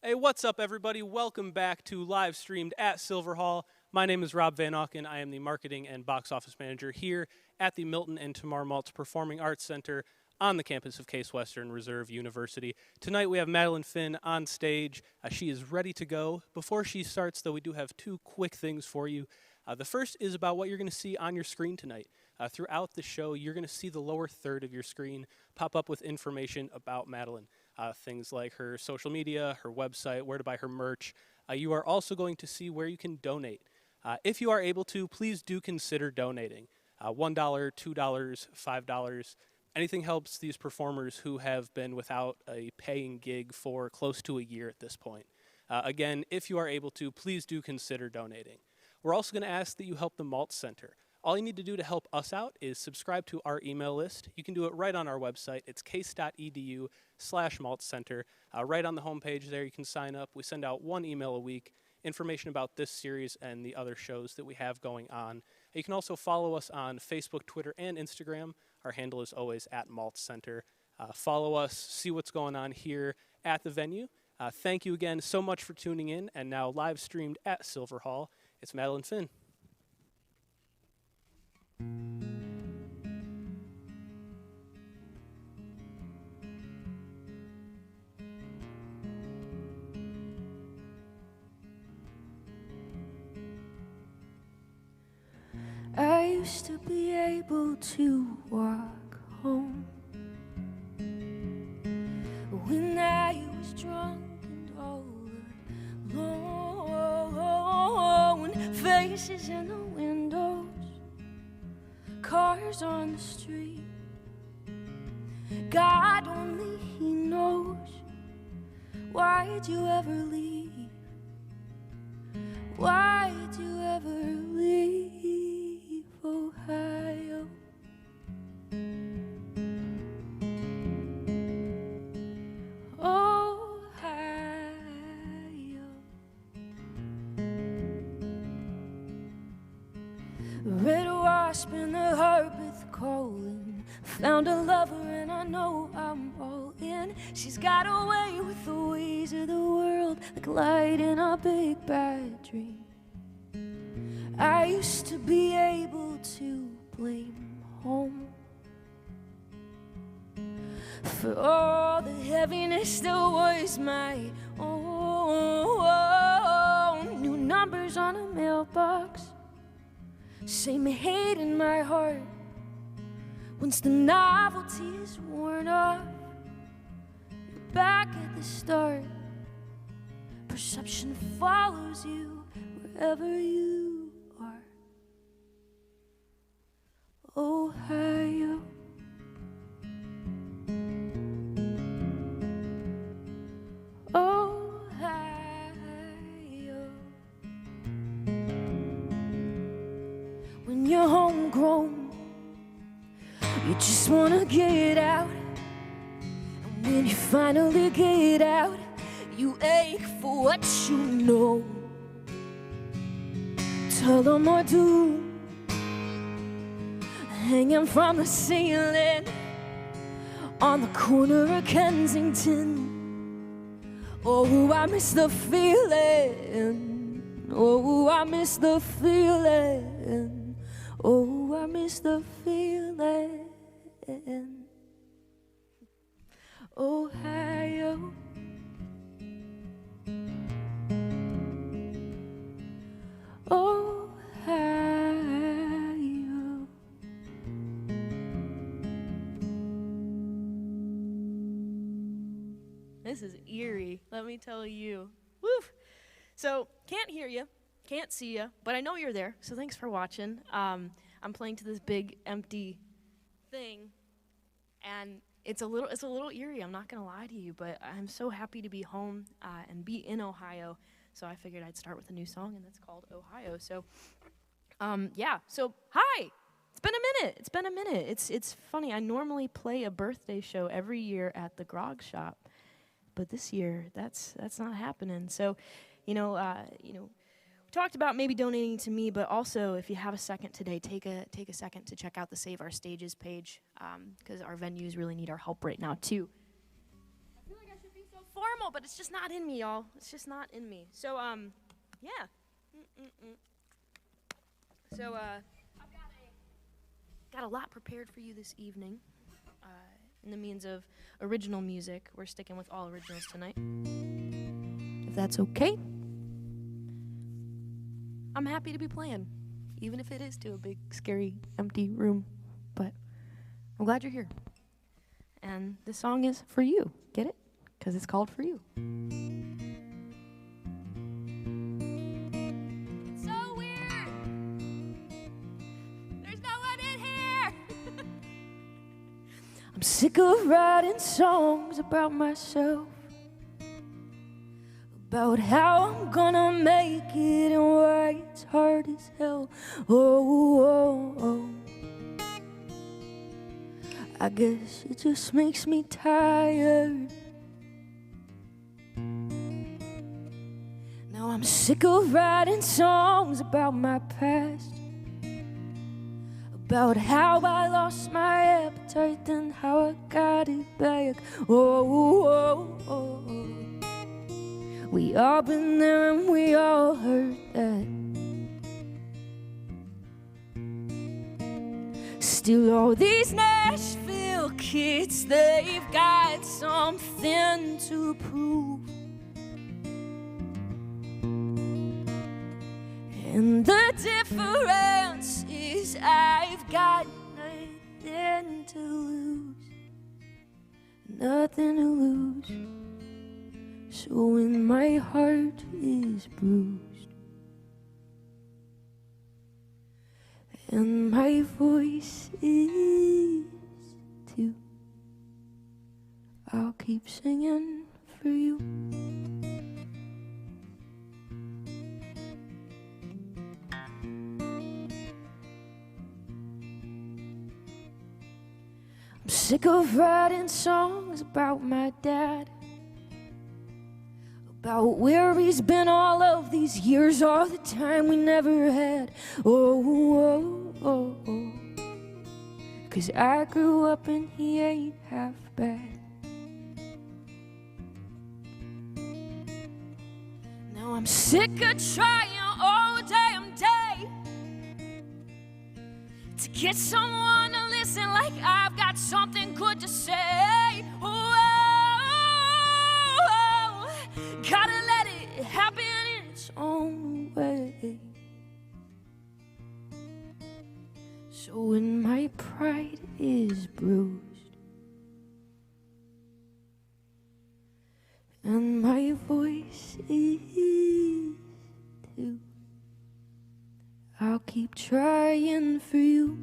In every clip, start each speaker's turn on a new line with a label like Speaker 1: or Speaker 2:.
Speaker 1: Hey, what's up, everybody? Welcome back to Live Streamed at Silver Hall. My name is Rob Van Auken. I am the marketing and box office manager here at the Milton and Tamar Maltz Performing Arts Center on the campus of Case Western Reserve University. Tonight we have Madeline Finn on stage. She is ready to go. Before she starts, though, we do have two quick things for you. The first is about what you're going to see on your screen tonight. Throughout the show, you're going to see the lower third of your screen pop up with information about Madeline. Things like her social media, her website, where to buy her merch. You are also going to see where you can donate. If you are able to, please do consider donating. $1, $2, $5. Anything helps these performers who have been without a paying gig for close to a year at this point. Again, if you are able to, please do consider donating. We're also going to ask that you help the Maltz Center. All you need to do to help us out is subscribe to our email list. You can do it right on our website. It's case.edu/maltzcenter. Right on the homepage there, you can sign up. We send out one email a week, information about this series and the other shows that we have going on. You can also follow us on Facebook, Twitter, and Instagram. Our handle is always @maltzcenter. Follow us, see what's going on here at the venue. Thank you again so much for tuning in. And now live streamed at Silver Hall, it's Madeline Finn.
Speaker 2: I used to be able to walk home when I was drunk and all alone. Faces in the windows, cars on the street. God only He knows, why'd you ever leave? Why'd you ever leave? Ohio, Ohio. Red wasp in the heartbeat calling. Found a lover and I know I'm all in. She's got a way with the ways of the world, like light in a big bad dream. I used to be able to blame home for all the heaviness that was my own. New numbers on a mailbox, same hate in my heart. Once the novelty is worn off, you're back at the start. Perception follows you wherever you are. Ohio, Ohio. When you're homegrown, you just wanna get out. And when you finally get out, you ache for what you know. Tell them I do, hanging from the ceiling on the corner of Kensington. Oh, I miss the feeling. Oh, I miss the feeling. Oh, I miss the feeling. Ohio, Ohio.
Speaker 3: This is eerie, let me tell you. Woo! So, can't hear you, can't see you, but I know you're there, so thanks for watching. I'm playing to this big, empty thing, and it's a little eerie, I'm not gonna lie to you, but I'm so happy to be home and be in Ohio, so I figured I'd start with a new song, and it's called Ohio. So, yeah, so hi! It's been a minute. It's funny, I normally play a birthday show every year at the Grog Shop, but this year, that's not happening. So, we talked about maybe donating to me, but also if you have a second today, take a second to check out the Save Our Stages page, because our venues really need our help right now too. I feel like I should be so formal. normal, but it's just not in me, y'all. It's just not in me. So, yeah. So, I've got a lot prepared for you this evening. In the means of original music, we're sticking with all originals tonight. If that's okay, I'm happy to be playing, even if it is to a big, scary, empty room. But I'm glad you're here. And this song is for you. Get it? Because it's called For You. It's so weird. There's no one in here. I'm sick of writing songs about myself, about how I'm gonna make it and why it's hard as hell. Oh. I guess it just makes me tired. Now I'm sick of writing songs about my past, about how I lost my appetite and how I got it back. Oh. We all been there and we all heard that. Still all these Nashville kids, they've got something to prove. And the difference is I've got nothing to lose. Nothing to lose. So when my heart is bruised and my voice is too, I'll keep singing for you. I'm sick of writing songs about my dad, about where he's been all of these years, all the time we never had. Oh. 'Cause I grew up and he ain't half bad. Now I'm sick of trying all damn day to get someone to listen like I've got something good to say. Gotta let it happen in its own way. So when my pride is bruised and my voice is too, I'll keep trying for you.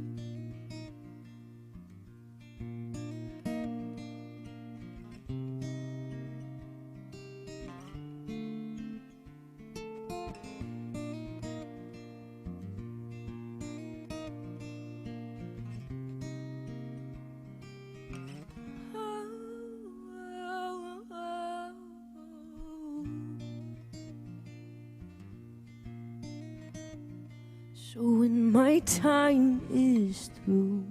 Speaker 3: So when my time is through,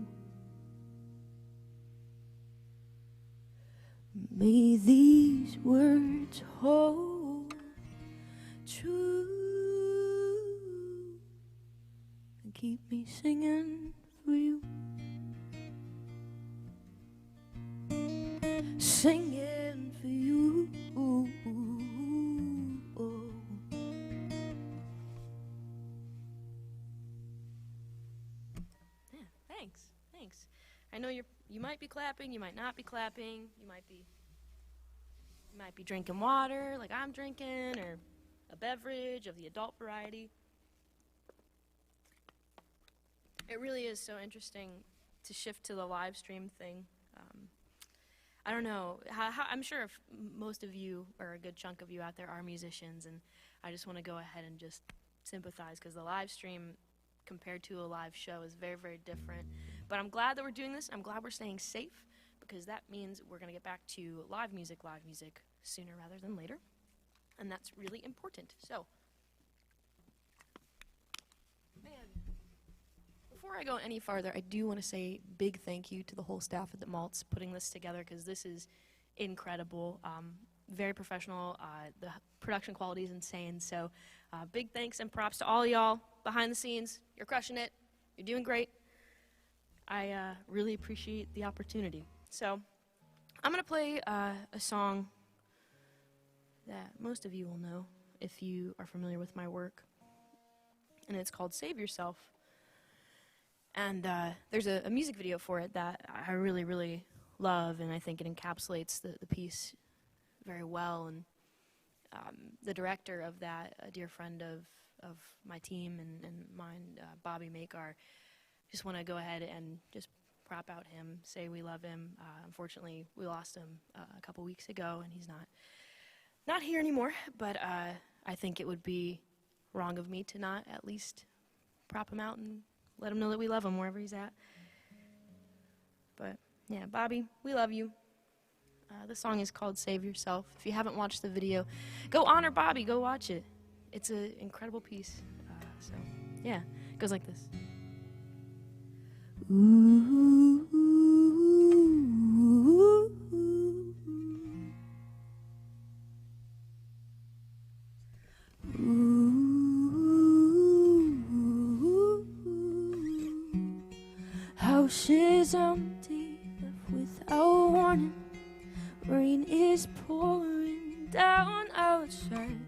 Speaker 3: may these words hold true and keep me singing for you. Singing for you. Thanks. I know you might be clapping, you might not be clapping, you might be drinking water like I'm drinking, or a beverage of the adult variety. It really is so interesting to shift to the live stream thing. I don't know, I'm sure if most of you, or a good chunk of you out there, are musicians, and I just want to go ahead and just sympathize, because the live stream compared to a live show is very, very different. But I'm glad that we're doing this. I'm glad we're staying safe, because that means we're going to get back to live music sooner rather than later. And that's really important. So, before I go any farther, I do want to say big thank you to the whole staff at the Maltz putting this together, because this is incredible. very professional. The production quality is insane. So big thanks and props to all y'all behind the scenes. You're crushing it. You're doing great. I really appreciate the opportunity. So I'm going to play a song that most of you will know if you are familiar with my work. And it's called Save Yourself. And there's a music video for it that I really, really love, and I think it encapsulates the piece very well. And the director of that, a dear friend of my team and mine, Bobby Makar, just want to go ahead and just prop out him, say we love him. Unfortunately, we lost him a couple weeks ago, and he's not here anymore, but I think it would be wrong of me to not at least prop him out and let him know that we love him wherever he's at. But yeah, Bobby, we love you. The song is called Save Yourself. If you haven't watched the video, go honor Bobby, go watch it. It's an incredible piece. So yeah, it goes like this. Ooh, house is empty, left without warning. Rain is pouring down outside.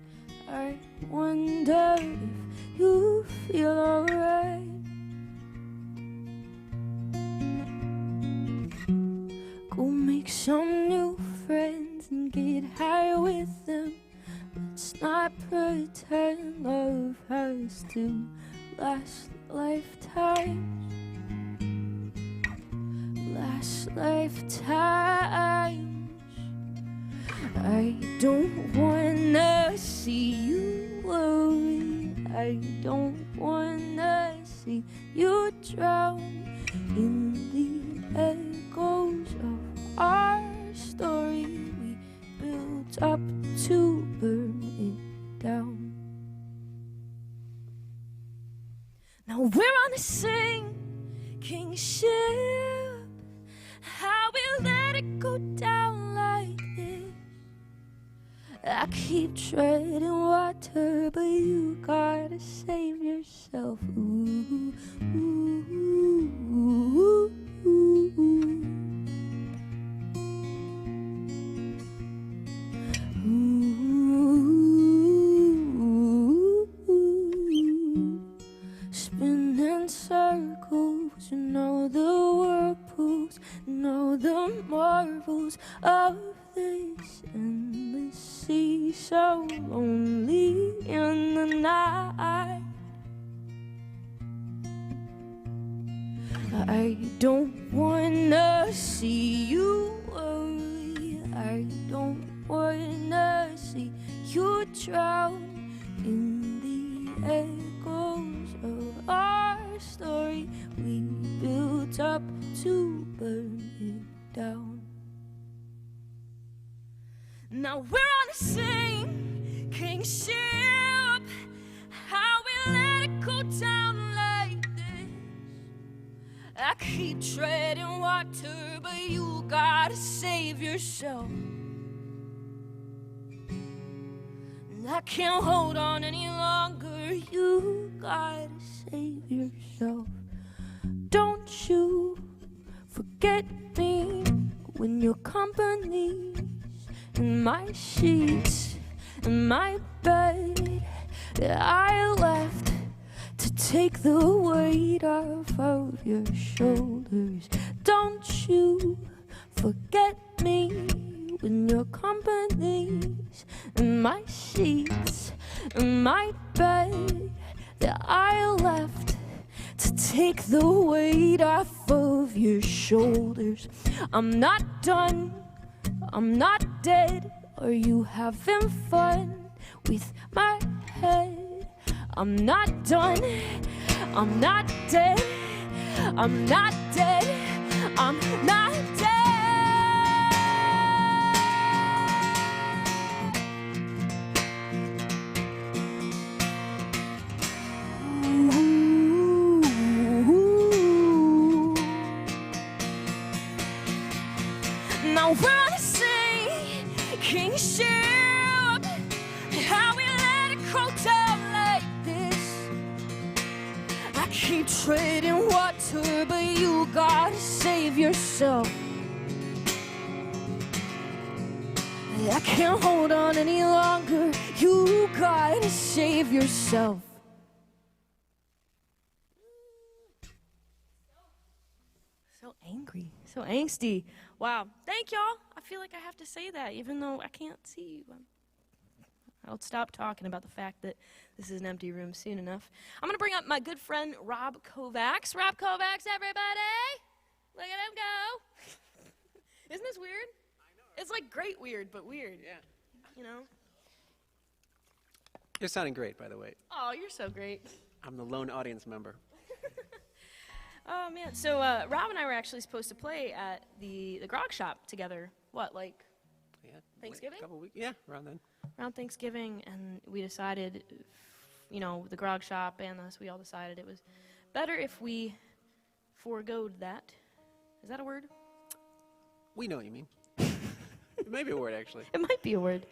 Speaker 3: I wonder if you feel alright. Go make some new friends and get high with them. Let's not pretend love has to last lifetimes. Last lifetimes. I don't wanna see you worry. I don't wanna see you drown in the echoes of our story we built up to burn it down. Now we're on the sinking ship. How we let it go down like this. I keep treading water, but you gotta save yourself. Ooh, ooh, ooh, ooh, ooh. Spinning circles, you know the whirlpools, know the marvels of this endless sea, so lonely in the night. I don't wanna see you worry. I don't wanna see you drown in the echoes of our story we built up to burn it down. Now we're on the sinking ship. How we let it go down like this. I keep treading water, but you gotta save yourself. And I can't hold on any longer. You gotta save yourself. Don't you forget me when your company's in my sheets, in my bed that I left to take the weight off of your shoulders. Don't you forget me when your company's in my sheets, in my bed that I left to take the weight off of your shoulders. I'm not done, I'm not dead. Are you having fun with my head? I'm not done, I'm not dead. I'm not dead, I'm not dead. Now we're on the sinking ship.
Speaker 2: keep treading water, but you gotta save yourself. I can't hold on any longer. You gotta save yourself.
Speaker 3: So angry, so angsty. Wow. Thank y'all. I feel like I have to say that, even though I can't see you. I'll stop talking about the fact that this is an empty room soon enough. I'm going to bring up my good friend, Rob Kovacs. Rob Kovacs, everybody! Look at him go. Isn't this weird? I know. It's like great weird, but weird.
Speaker 4: Yeah.
Speaker 3: You know?
Speaker 4: You're sounding great, by the way.
Speaker 3: Oh, you're so great.
Speaker 4: I'm the lone audience member.
Speaker 3: Oh, man. So Rob and I were actually supposed to play at the grog shop together. What, like
Speaker 4: Yeah.
Speaker 3: Thanksgiving?
Speaker 4: A couple weeks. Yeah, around then.
Speaker 3: Around Thanksgiving, and we decided, you know, the grog shop and us, we all decided it was better if we foregoed that. Is that a word?
Speaker 4: We know what you mean. It may be a word, actually.
Speaker 3: It might be a word.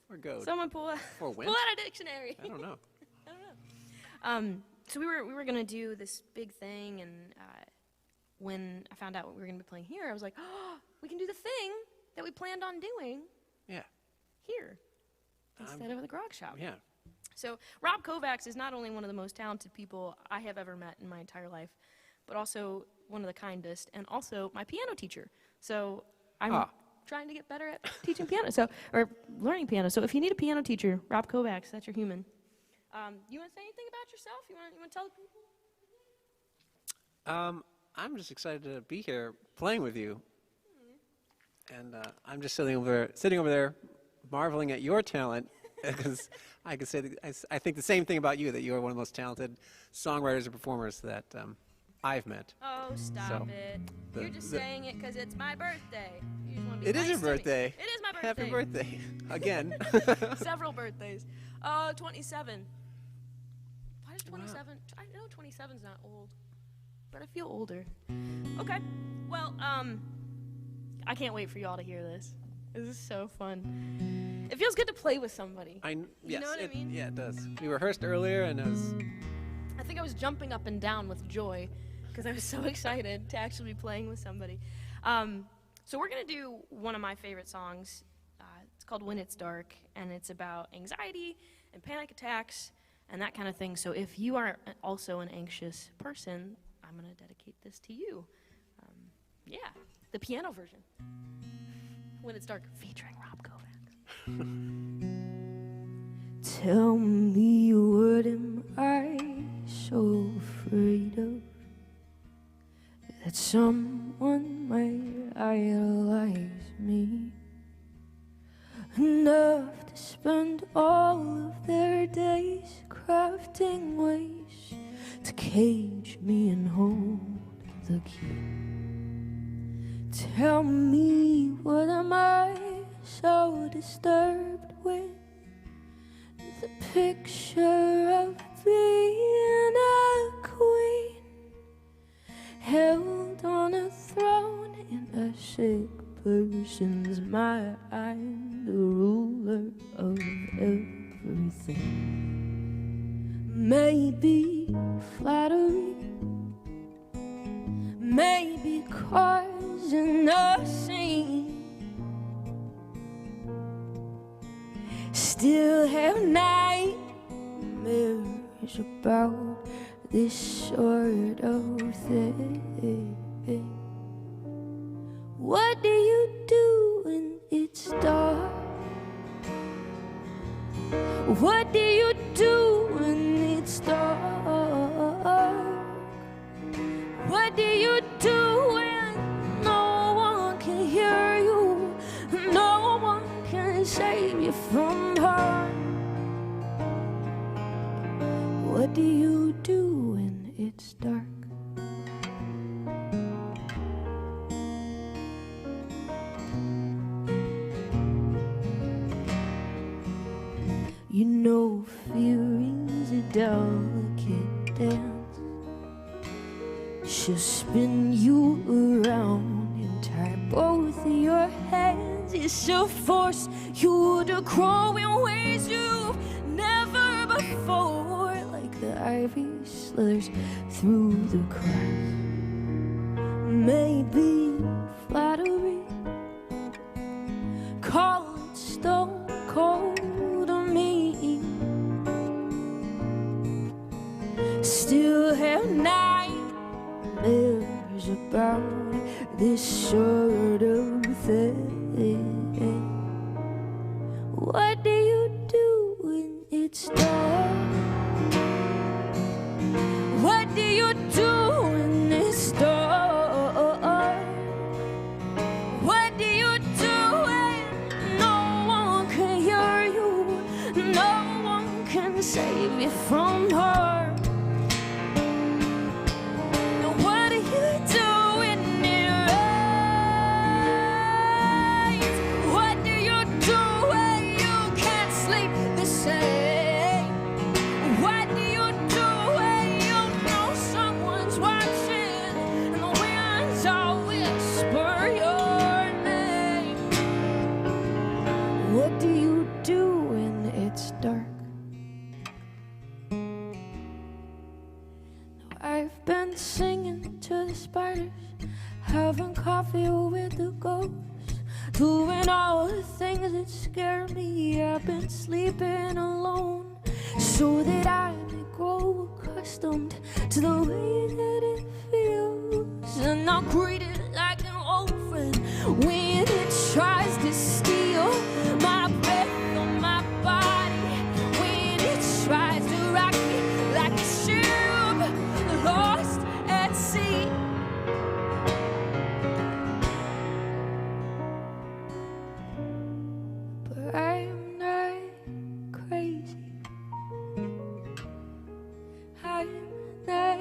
Speaker 4: Or goad.
Speaker 3: Someone pull out
Speaker 4: Or
Speaker 3: a dictionary.
Speaker 4: I don't know.
Speaker 3: I don't know. So we were gonna do this big thing, and when I found out what we were gonna be playing here, I was like, oh, we can do the thing that we planned on doing
Speaker 4: Yeah.
Speaker 3: here instead of the grog shop.
Speaker 4: Yeah.
Speaker 3: So Rob Kovacs is not only one of the most talented people I have ever met in my entire life, but also one of the kindest, and also my piano teacher. So I'm trying to get better at teaching piano, or learning piano. So if you need a piano teacher, Rob Kovacs, that's your human. You want to say anything about yourself? You want to tell the people?
Speaker 4: I'm just excited to be here playing with you. And I'm just sitting over there, marveling at your talent, because I can say I think the same thing about you, that you are one of the most talented songwriters and performers that I've met.
Speaker 3: Oh, stop it. You're just saying it because it's my birthday. You just want to be
Speaker 4: It
Speaker 3: nice
Speaker 4: is your
Speaker 3: to me.
Speaker 4: birthday.
Speaker 3: It is my birthday.
Speaker 4: Happy birthday. Again.
Speaker 3: Several birthdays. 27. Why is 27? I know 27's not old, but I feel older. Okay. Well, I can't wait for y'all to hear this. This is so fun. It feels good to play with somebody.
Speaker 4: Yes,
Speaker 3: you know what I mean?
Speaker 4: Yeah, it does. We rehearsed earlier, and
Speaker 3: I think I was jumping up and down with joy because I was so excited to actually be playing with somebody. So we're going to do one of my favorite songs. It's called When It's Dark, and it's about anxiety and panic attacks and that kind of thing. So if you are also an anxious person, I'm going to dedicate this to you. Yeah, the piano version. When It's Dark, featuring Rob Kovacs.
Speaker 2: Tell me, what am I so afraid of? That someone might idolize me enough to spend all of their days crafting ways to cage me and hold the key. Tell me, what am I so disturbed with? The picture of being a queen, held on a throne in a sick person's mind, the ruler of everything. Maybe flattery, maybe causing a scene. Still have nightmares about this sort of thing. What do you do when it's dark? What do you do when it's dark? What do you do when no one can hear you? No one can save you from harm. What do you do when it's dark? You know, fearing's a delicate dance. She'll spin you around and tie both of your hands. She'll force you to grow in ways you've never before, like the ivy slithers through the cracks. Maybe flattery, call it stone cold to me. Still have nightmares about this sort of thing. What do you do when it's dark? What do you do when it's dark? What do you do when no one can hear you? No one can save you from harm. What do you do when it rains? What do you do when you can't sleep the same? What do you do when you know someone's watching and the winds all whisper your name? What do you do when it's dark? I've been singing to the spiders, having coffee with the ghosts, doing all the things that scare me. I've been sleeping alone so that I may grow accustomed to the way that it feels. And I'll greet it like an old friend when it tries to steal my breath on my body, when it tries to rock me like a ship lost at sea. But I'm not crazy. I'm not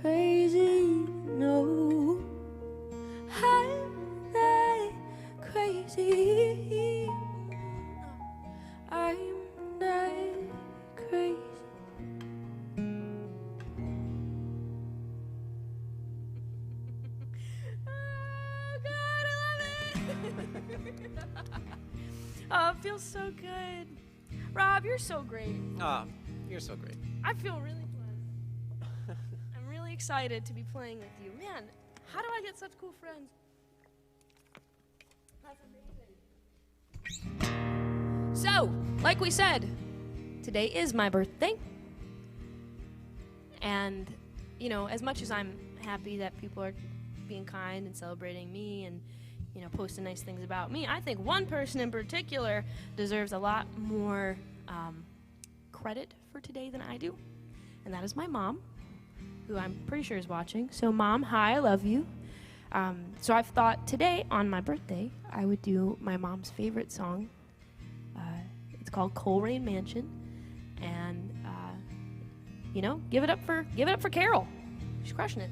Speaker 2: crazy, no. I'm not crazy. I'm not crazy.
Speaker 3: Oh, it feels so good. Rob, you're so great.
Speaker 4: Ah, you're so great.
Speaker 3: I feel really blessed. I'm really excited to be playing with you. Man, how do I get such cool friends? That's amazing. So, like we said, today is my birthday. And, you know, as much as I'm happy that people are being kind and celebrating me and, you know, posting nice things about me, I think one person in particular deserves a lot more credit for today than I do, and that is my mom, who I'm pretty sure is watching. So, Mom, hi, I love you. So I've thought today, on my birthday, I would do my mom's favorite song. It's called Coleraine Mansion, and you know, give it up for Carol. She's crushing it.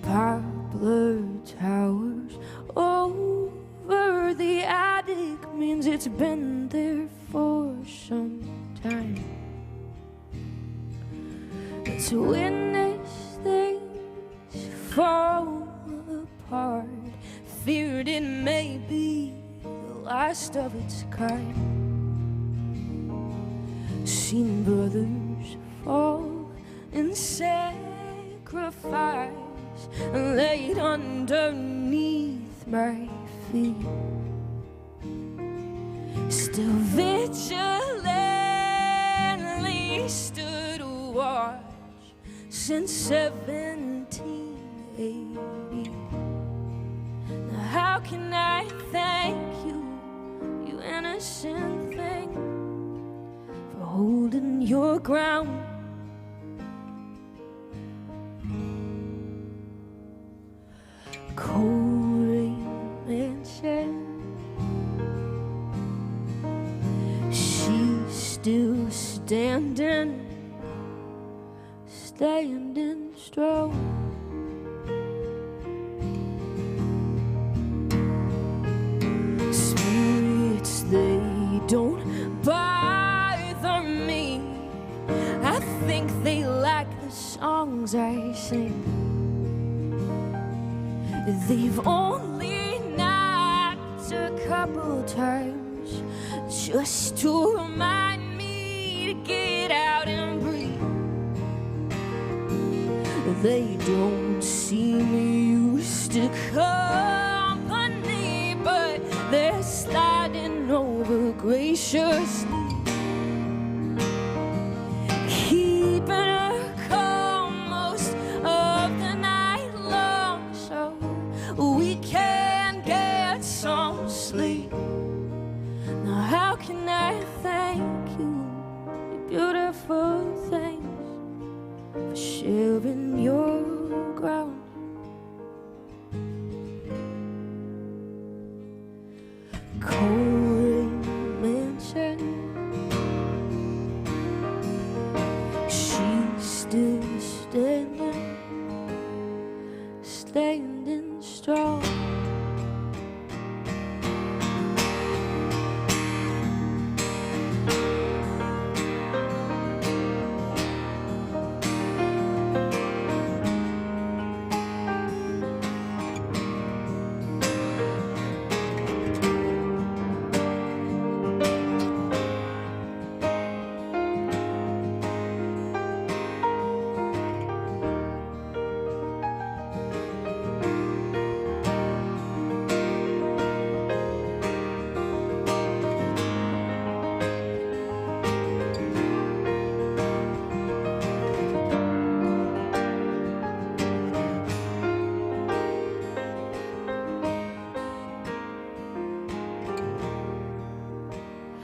Speaker 2: Poplar towers over the attic means it's been there for some time. To witness things fall apart, feared it may be the last of its kind. Seen brothers fall in sacrifice, laid underneath my feet. Still vigilantly stood watch since 1780. Now how can I thank you, you innocent thing, for holding your ground? Coleraine Mansion, she's still standing strong. Spirits, they don't bother me. I think they like the songs I sing. They've only knocked a couple times just to remind me to get out and breathe. They don't seem used to company, but they're sliding over graciously, keeping her calm most of the night long, so we can get some sleep. Now how can I thank you, you beautiful things, for sharing your ground? Cold mansion, she's still standing strong.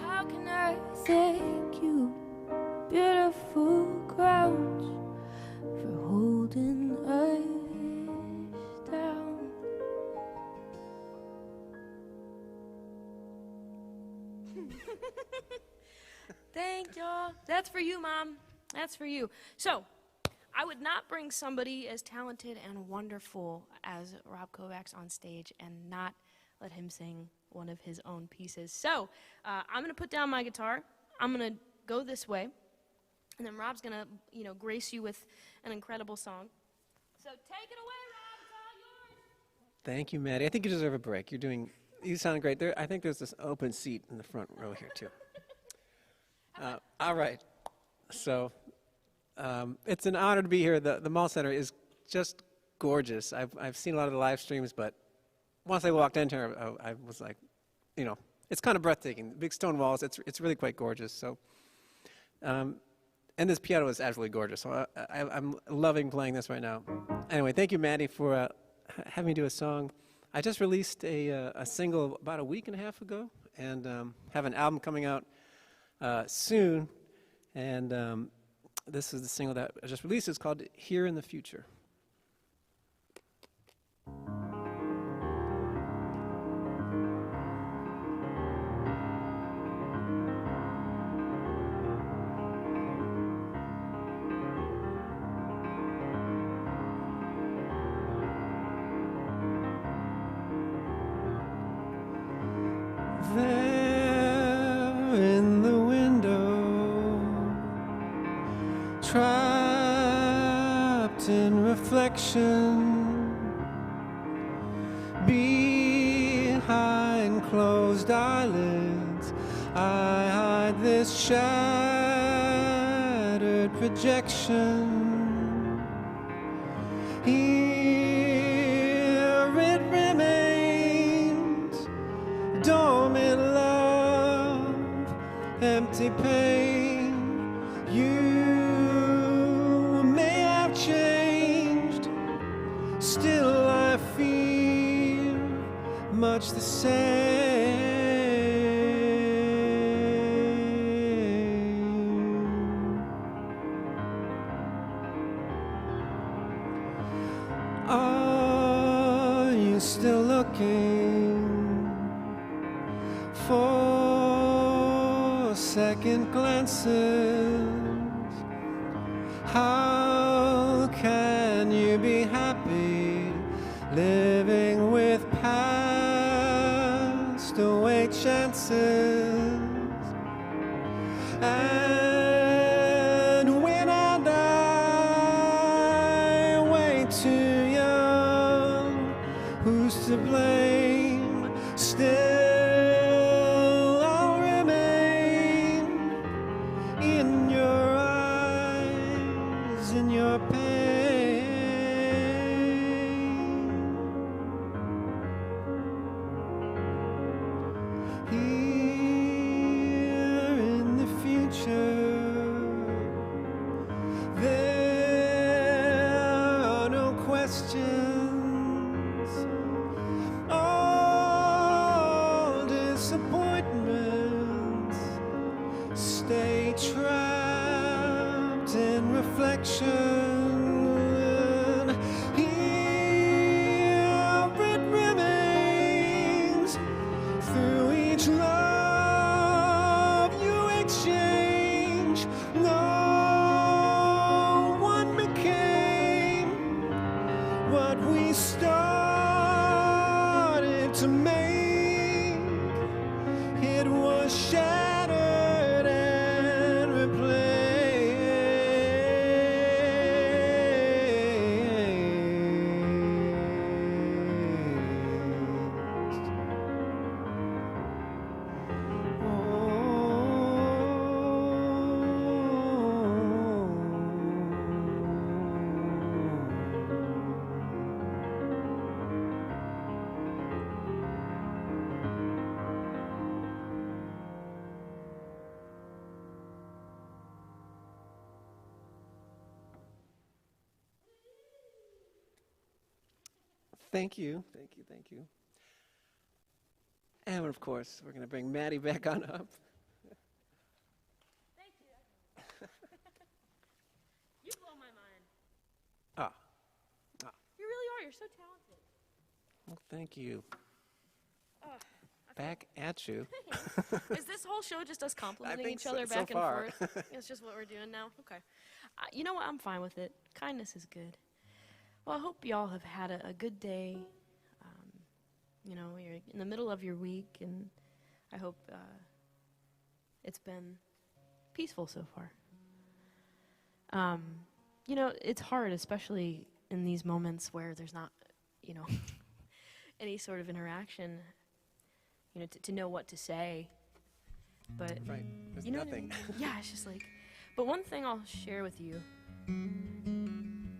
Speaker 2: How can I thank you, beautiful grounds, for holding us down?
Speaker 3: Thank y'all. That's for you, Mom. That's for you. So, I would not bring somebody as talented and wonderful as Rob Kovacs on stage and not let him sing one of his own pieces. So, I'm going to put down my guitar. I'm going to go this way. And then Rob's going to, grace you with an incredible song. So, take it away, Rob. It's all yours.
Speaker 4: Thank you, Maddie. I think you deserve a break. You sound great. I think there's this open seat in the front row here, too. All right. So it's an honor to be here. The Maltz Center is just gorgeous. I've seen a lot of the live streams, but once I walked in here, I was like, it's kind of breathtaking. The big stone walls, it's really quite gorgeous. So, and this piano is absolutely gorgeous. So I'm loving playing this right now. Anyway, thank you, Maddie, for having me do a song. I just released a single about a week and a half ago, and have an album coming out soon. And this is the single that I just released. It's called Here in the Future. There in the window, trapped in reflection, behind closed eyelids, I hide this shattered projection. Here it remains, dormant love, empty pain. You may have changed, still I feel much the same. Are you still looking for second glances? How can you be happy living with past away chances? And when I die, way too young, who's to blame? Still I'll remain stay trapped in reflection. Here it remains through each love you exchange. No one became what we started to make. It was shattered and Thank you, thank you, thank you. And of course, we're going to bring Maddie back on up.
Speaker 3: Thank you. You blow my mind.
Speaker 4: Ah,
Speaker 3: You really are. You're so talented.
Speaker 4: well, thank you.
Speaker 3: Oh,
Speaker 4: Back at you.
Speaker 3: Is this whole show just us complimenting
Speaker 4: think
Speaker 3: each other
Speaker 4: so
Speaker 3: back and
Speaker 4: far.
Speaker 3: forth? It's just what we're doing now? Okay. You know what? I'm fine with it. Kindness is good. Well, I hope y'all have had a good day. You know, you're in the middle of your week, and I hope it's been peaceful so far. You know, it's hard, especially in these moments where there's not, you know, any sort of interaction, you know, to know what to say. But,
Speaker 4: Right, there's
Speaker 3: you know
Speaker 4: nothing.
Speaker 3: what I mean? Yeah, it's just like, but one thing I'll share with you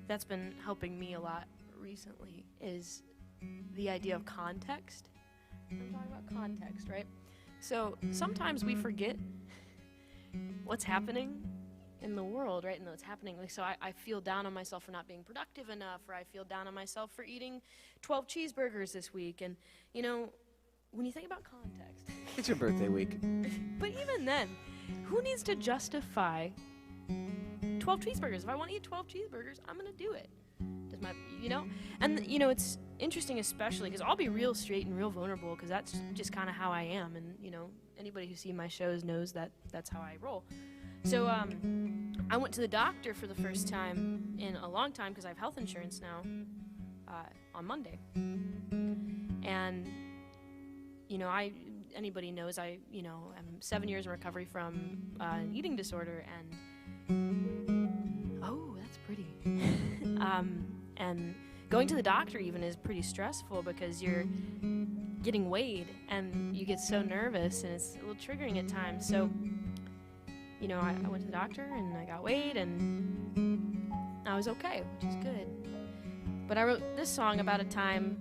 Speaker 3: that's been helping me a lot recently is the idea of context. I'm talking about context, right? So sometimes we forget what's happening in the world, right? And what's happening. Like, so I feel down on myself for not being productive enough, or I feel down on myself for eating 12 cheeseburgers this week. And, you know, when you think about context,
Speaker 4: It's your birthday week.
Speaker 3: but even then, who needs to justify 12 cheeseburgers? If I want to eat 12 cheeseburgers, I'm going to do it. Does my, you know? And, you know, it's interesting, especially because I'll be real straight and real vulnerable because that's just kind of how I am. And, you know, anybody who's seen my shows knows that that's how I roll. So I went to the doctor for the first time in a long time because I have health insurance now on Monday. And, you know, anybody knows I'm 7 years in recovery from an eating disorder, and oh, that's pretty. And going to the doctor even is pretty stressful because you're getting weighed and you get so nervous and it's a little triggering at times. So, you know, I went to the doctor and I got weighed and I was okay, which is good. But I wrote this song about a time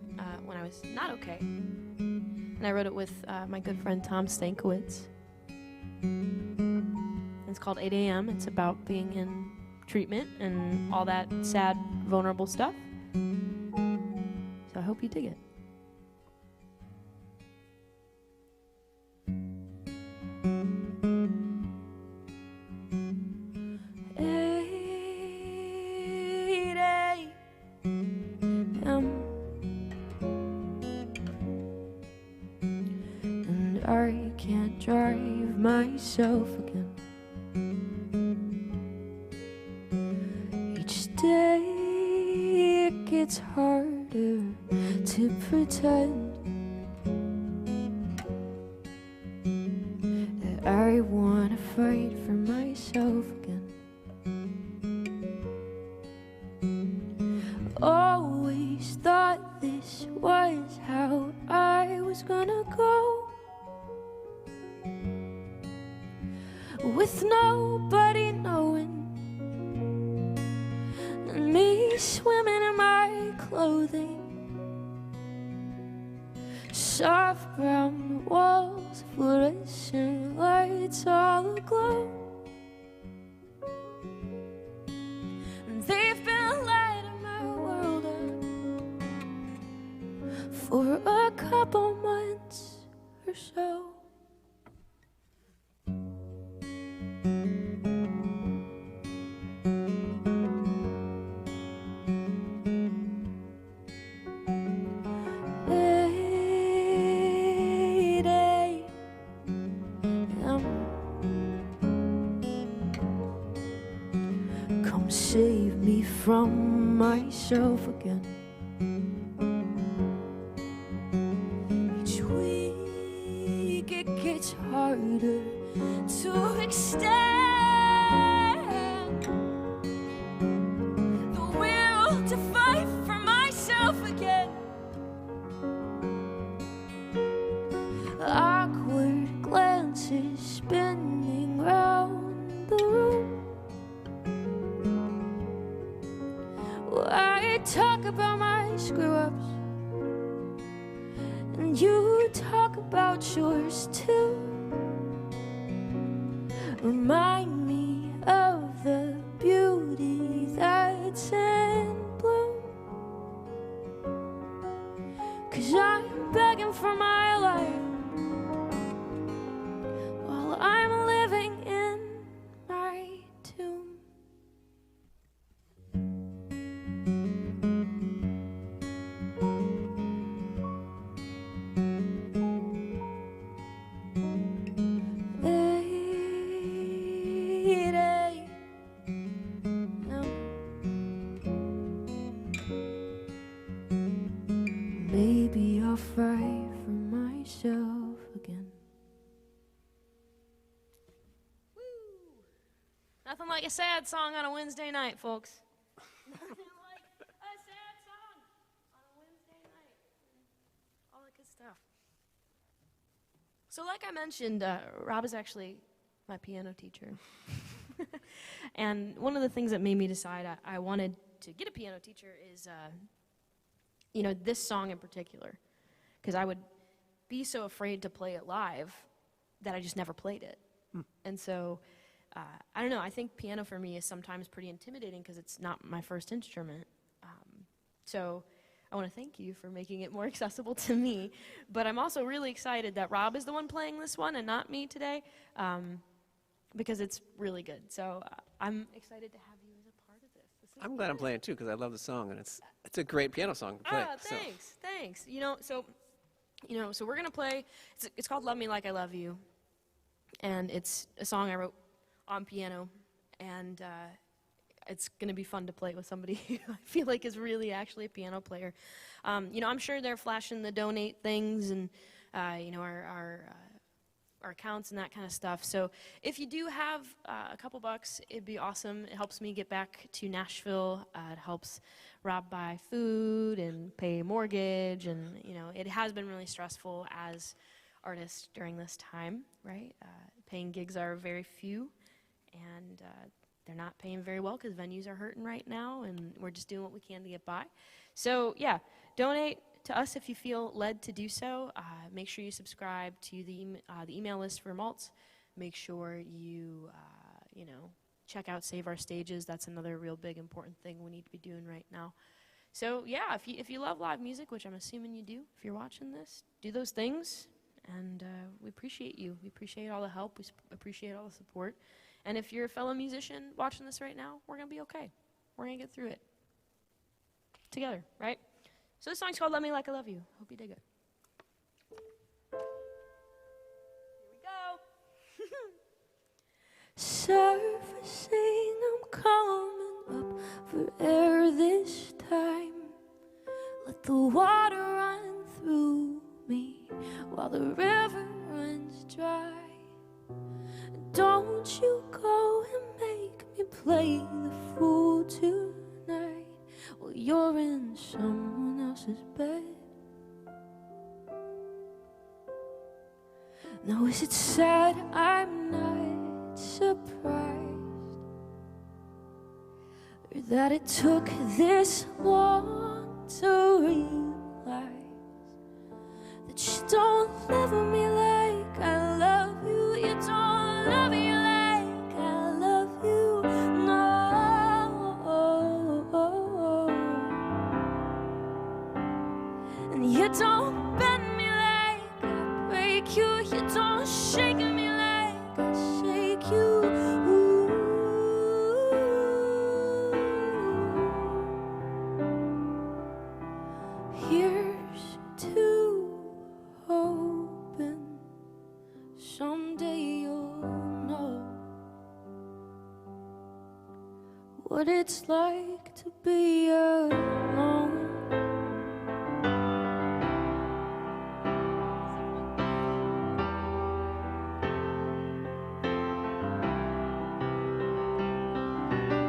Speaker 3: when I was not okay. And I wrote it with my good friend Tom Stankiewicz. It's called 8 a.m. It's about being in treatment and all that sad, vulnerable stuff. So I hope you dig it. And I can't drive myself again. Each day it gets harder to pretend that I wanna fight for myself again. Always thought this was how I was gonna go, with nobody knowing, and me swimming in my clothing, soft brown walls, fluorescent lights all aglow. And they've been lighting my world up for a couple months or so.
Speaker 2: Come save me from myself again. Each week it gets harder to extend the will to fight for myself again. Awkward glances spinning round the room. I talk about my screw-ups, and you talk about yours too. Remind me of the beauty that's in bloom, 'cause I'm begging for my life while I'm living in my tomb. Maybe I'll fight for myself again.
Speaker 3: Nothing like a sad song on a Wednesday night, folks. Nothing like a sad song on a Wednesday night. All that good stuff. So like I mentioned, Rob is actually my piano teacher. And one of the things that made me decide I wanted to get a piano teacher is, you know, this song in particular. Because I would be so afraid to play it live that I just never played it. And so, I don't know, I think piano for me is sometimes pretty intimidating because it's not my first instrument. So I want to thank you for making it more accessible to me. But I'm also really excited that Rob is the one playing this one and not me today, because it's really good. So I'm excited to have you as a part of this.
Speaker 4: I'm glad I'm playing too because I love the song and it's a great piano song to play.
Speaker 3: Ah, thanks, thanks. So we're gonna play. It's called "Love Me Like I Love You," and it's a song I wrote on piano, and it's gonna be fun to play with somebody who I feel like is really actually a piano player. I'm sure they're flashing the donate things and our accounts and that kind of stuff. So if you do have a couple bucks, it'd be awesome. It helps me get back to Nashville. It helps Rob buy food and pay mortgage, and it has been really stressful as artists during this time, right? Paying gigs are very few, and they're not paying very well because venues are hurting right now, and we're just doing what we can to get by. So yeah, donate to us if you feel led to do so. Make sure you subscribe to the email list for Maltz. Make sure you check out Save Our Stages. That's another real big important thing we need to be doing right now. So yeah, if you love live music, which I'm assuming you do, if you're watching this, do those things, and we appreciate you. We appreciate all the help. We appreciate all the support. And if you're a fellow musician watching this right now, we're gonna be okay. We're gonna get through it together, right? So this song's called "Love Me Like I Love You." Hope you dig it. Here we go.
Speaker 2: Surfacing, I'm coming up for air this time. Let the water run through me while the river runs dry. Don't you go and make me play the fool tonight while you're in someone else's bed. Now is it sad I'm not surprised, or that it took this long to realize that you don't love me like I love you. You don't love me like I love you. No. And you don't bend me like I break you. You don't shake me like I shake you. Ooh. Here's to hoping someday you'll know. what it's like to be alone.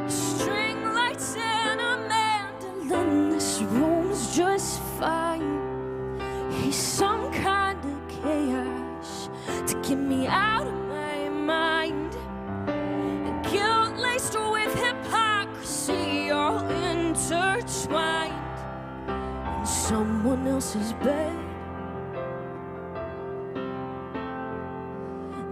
Speaker 2: String lights and a mandolin, this room's just fine. He's some kind of chaos to get me out of my mind. Guilt laced with hypocrisy, all intertwined in someone else's bed.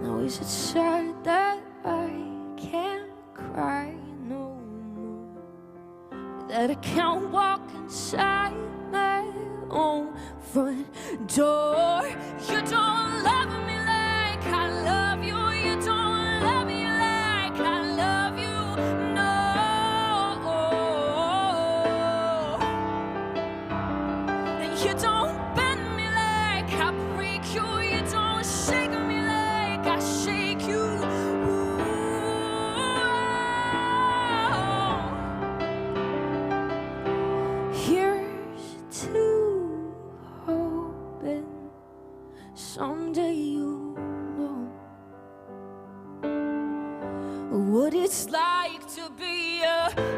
Speaker 2: Now is it sad that I can't cry no more, that I can't walk inside my own front door? You don't love me like I love you. You don't love me like I love you. No. And you don't bend me like I break you. You don't shake me like I shake you. Here's to hoping someday you'll know what it's like to be alone.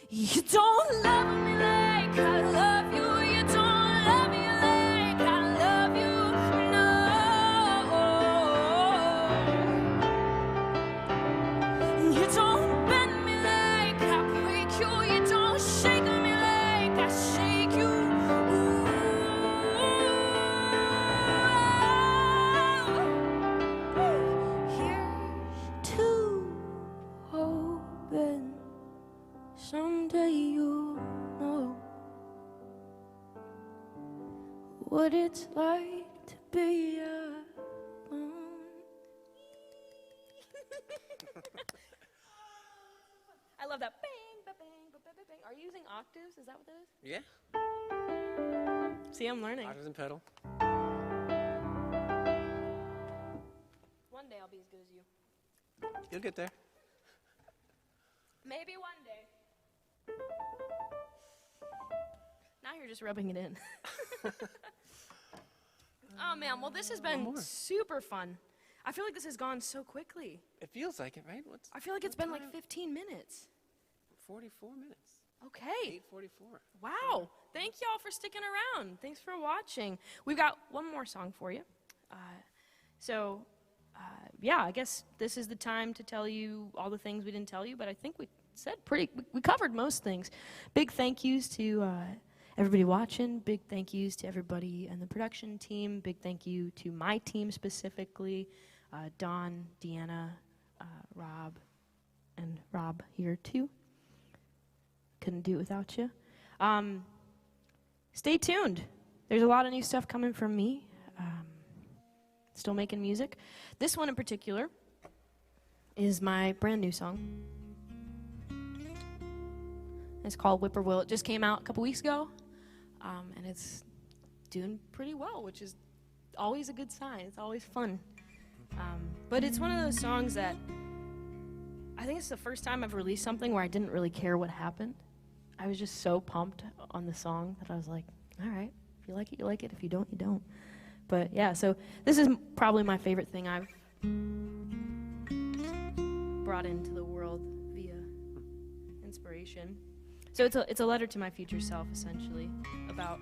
Speaker 2: You don't love me like I love you. You don't love me like I love you. No. You don't bend me like I break you. You don't shake me like I shake you. Here's to hoping someday you'll know what it's like to be alone.
Speaker 3: I love that. Bang, ba, bang, ba, ba, ba, bang. Are you using octaves? Is that what that is?
Speaker 4: Yeah.
Speaker 3: See, I'm learning.
Speaker 4: Octaves and pedal.
Speaker 3: One day I'll be as good as you.
Speaker 4: You'll get there.
Speaker 3: Maybe one day. Now you're just rubbing it in. Oh man, well this has been
Speaker 4: more.
Speaker 3: super fun. I feel like this has gone so quickly.
Speaker 4: It feels like it, right? What's
Speaker 3: I feel like it's
Speaker 4: what
Speaker 3: been like
Speaker 4: time?
Speaker 3: 15 minutes.
Speaker 4: 44 minutes.
Speaker 3: Okay.
Speaker 4: 8:44.
Speaker 3: Wow. Thank y'all for sticking around. Thanks for watching. We've got one more song for you. Yeah, I guess this is the time to tell you all the things we didn't tell you, but I think we covered most things. Big thank yous to everybody watching. Big thank yous to everybody in the production team. Big thank you to my team specifically, Dawn, Deanna, Rob, and Rob here too. Couldn't do it without you. Stay tuned. There's a lot of new stuff coming from me. Still making music. This one in particular is my brand new song. It's called Whippoorwill. It just came out a couple weeks ago, and it's doing pretty well, which is always a good sign. It's always fun. But it's one of those songs that I think it's the first time I've released something where I didn't really care what happened. I was just so pumped on the song that I was like, all right, if you like it, you like it. If you don't, you don't. But yeah, so this is probably my favorite thing I've brought into the world via inspiration. So it's a letter to my future self, essentially, about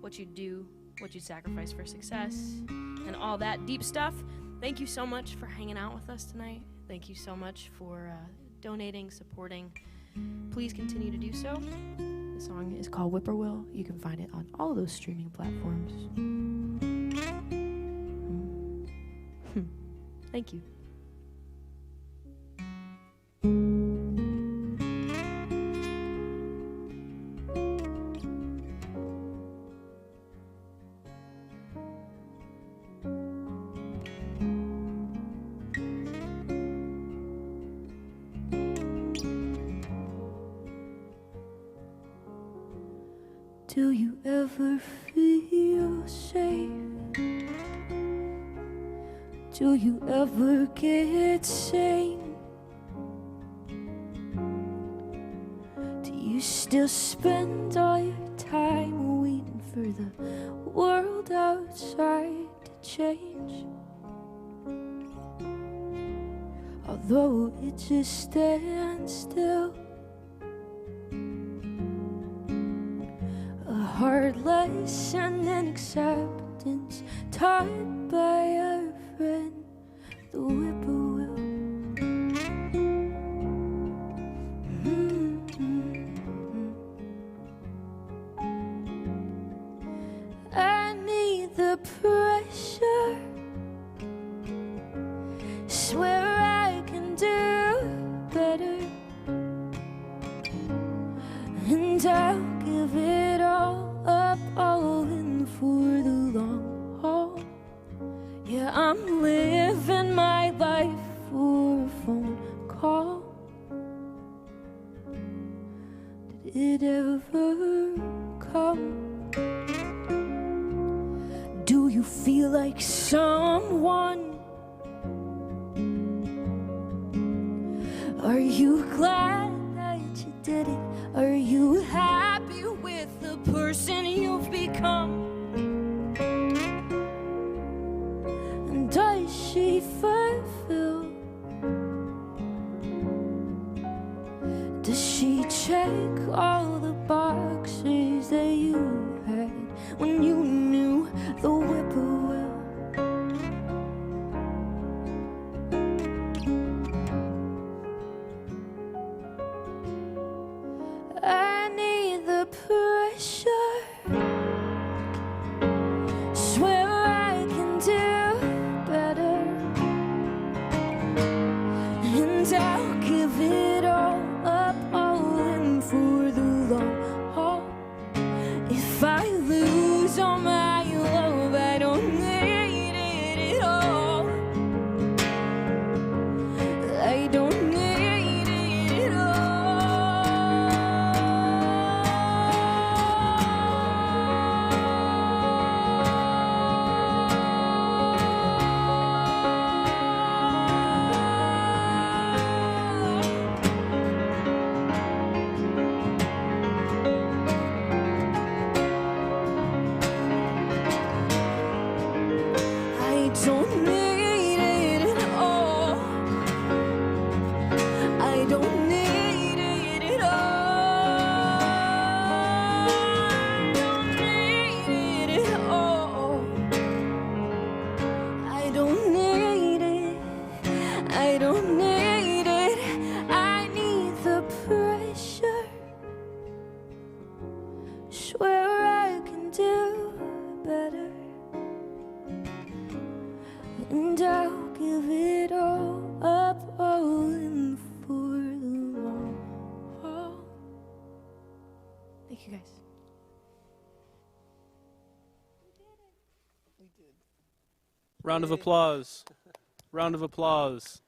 Speaker 3: what you'd do, what you'd sacrifice for success, and all that deep stuff. Thank you so much for hanging out with us tonight. Thank you so much for donating, supporting. Please continue to do so. The song is called Whippoorwill. You can find it on all of those streaming platforms. Thank you.
Speaker 2: Do you ever feel safe? Do you ever get sane? Do you still spend all your time waiting for the world outside to change? Although it just stands still, a hard lesson in acceptance taught by our friend, the whippoorwill. I need the pressure, swear I can do better, and I'll give it all up, all in for the long haul. Yeah, I'm living my life for a phone call. Did it ever come? Do you feel like someone? Are you glad that you did it? Are you happy with the person you've become? And does she fulfill? Does she check all the boxes that you had when you knew the whippoorwill? I need the pressure, swear I can do better, and I'll give it all up, all in for the long haul. If I lose all my love, I don't need it at all. I don't need it at all. I don't need it at all. I don't need it at all. I don't need it at all. I don't need it. I don't need it. I need the pressure, swear I can do better, and I'll give it all up, all in for the long haul. Thank you, guys.
Speaker 1: Round of applause. Round of applause.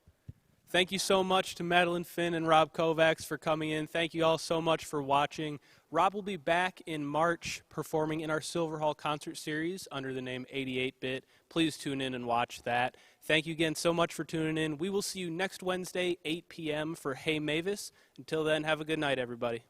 Speaker 1: Thank you so much to Madeline Finn and Rob Kovacs for coming in. Thank you all so much for watching. Rob will be back in March performing in our Silver Hall concert series under the name 88-Bit. Please tune in and watch that. Thank you again so much for tuning in. We will see you next Wednesday, 8 p.m. for Hey Mavis. Until then, have a good night, everybody.